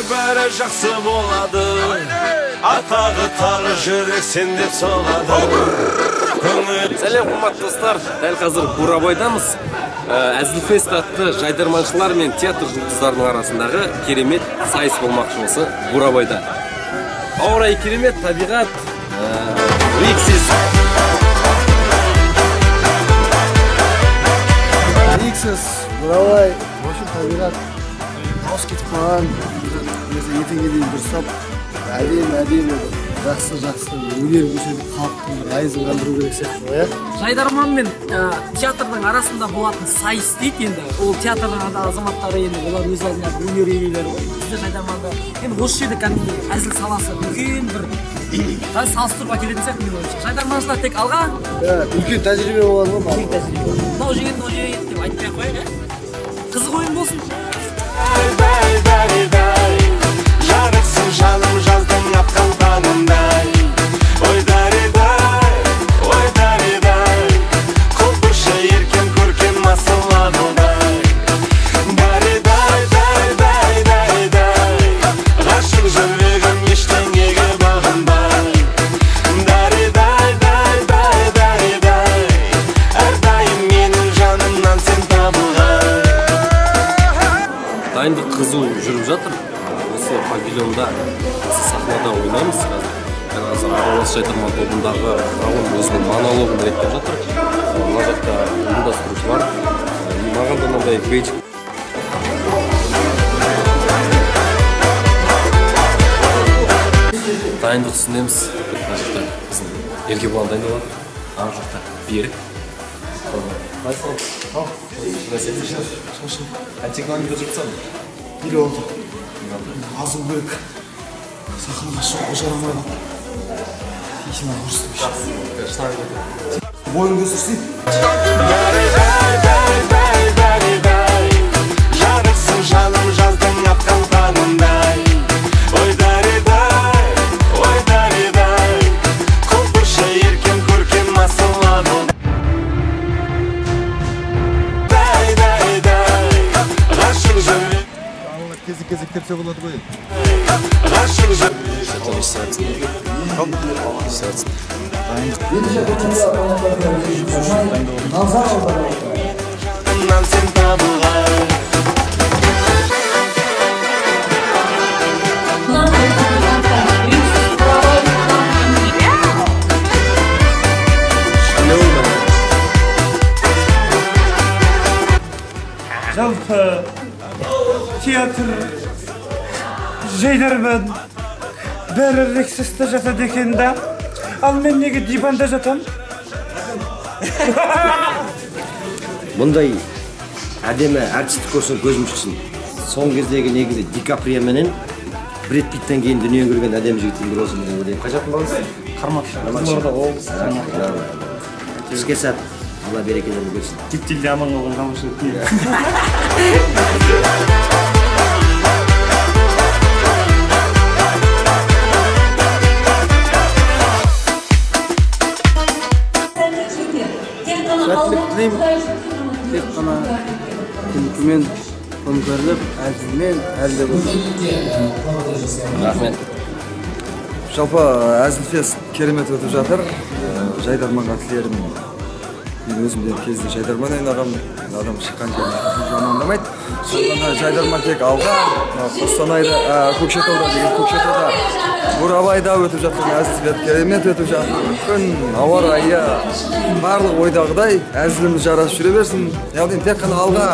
Бәрі жақсы болады, атағы тағы жүрек сен деп соғады. Сәлем қымбатты достар, дәл қазір Бурабайдамыз. Әзілфест атты жайдарманшылар мен театр жұлдыздарының арасындағы керемет сайыс болмақшы осы Бурабайда. Ауа райы керемет, табиғат биіксіз. Биіксіз, Бурабай, осы табиғат ауыз кетіп қалған. Ертеңге дейін дұрыстап, әдемі, жақсы, өнер көрсетіп халықтың айызын қандыру керек сияқты ғой, иә? Жайдарман мен театрдың арасында болатын сайыс дейді енді. Ол театрдың азаматтары енді олар өз алдына өнер иелері ғой. Бізде жайдарманда енді осы жерде кәдімгі әзіл саласы үлкен бір салыстыруға келетін сияқты мен ойымша. Жайдарманшылар тек алға. Үлкен тәжірибе болады ғой. Үлкен тәжірибе. Мынау жеген деп айтпай ақ қояйық, иә? Қызық ойын болсын. Жарықсың жаным жаздың атқан таңындай. Ой даридай, құлпыршы еркен көркем масылладылдай. Даридай, ғашық жүрегім ештеңеге бағынбай. Даридай, әрдайым менің жанымнан сен табылған. Дайындық қызу жүріп жатыр. Осы павильонда, осы сахнада ойнаймыз қазір. Қазір аралас жайдарман тобындағы Рауан өзінің монологын реттеп жатыр. Мына жақта ұйымдастырушылар. Маған да мынандай бейджик. Дайындық үстіндеміз. Мына жақта біздің Еркебұлан дайындалады. Ар жақта Берік. Қайтек өңді жүрсем, бір олды. Азу бөк, сақынға шоқы жарамайды. Ешіна құрысты. Бойын көсірсей. Даридай, жарықсың жаным жаздың атқан таңындай. Ой даридай, құлпыршы еркен көркем масылладылдай. Кезек терсе болады ғой. Жалпы театр, жайдарман бәрі рексесте жатады екен да. Ал мен неге диванда жатам? Мұндай әдемі әртістік көрсін көзім шықсын. Соңғы кездегі негізі Ди Каприо менен Бред Питттен кейін дүние көрген әдемі жігіттің бірі болсын деп ойлаймын. Қай жақтың баласы? Қармақшы. Бізге сәт, Алла берекелерін көрсін. Типтелде аман болған қамышылық дейді. Сәттілік тілеймін. Тек қана күлкімен, көмкерліп, әзілмен, әлде болсын. Рахмет. Жалпы әзілфест керемет өтіп жатыр. Жайдарманға тілерім. Мен өзімде кезінде жайдарман ойнағам. Адам шыққан жерде жамандамайды. Сондықтан жайдарман тек алға, Қостанайда, Көкшетауда, Бурабайда өтіп жатқан әзілфест керемет өтіп жатыр. Күн, ауа райы, барлық ойдағыдай әзіліміз жарасып жүре берсін. Яғни тек қана алға.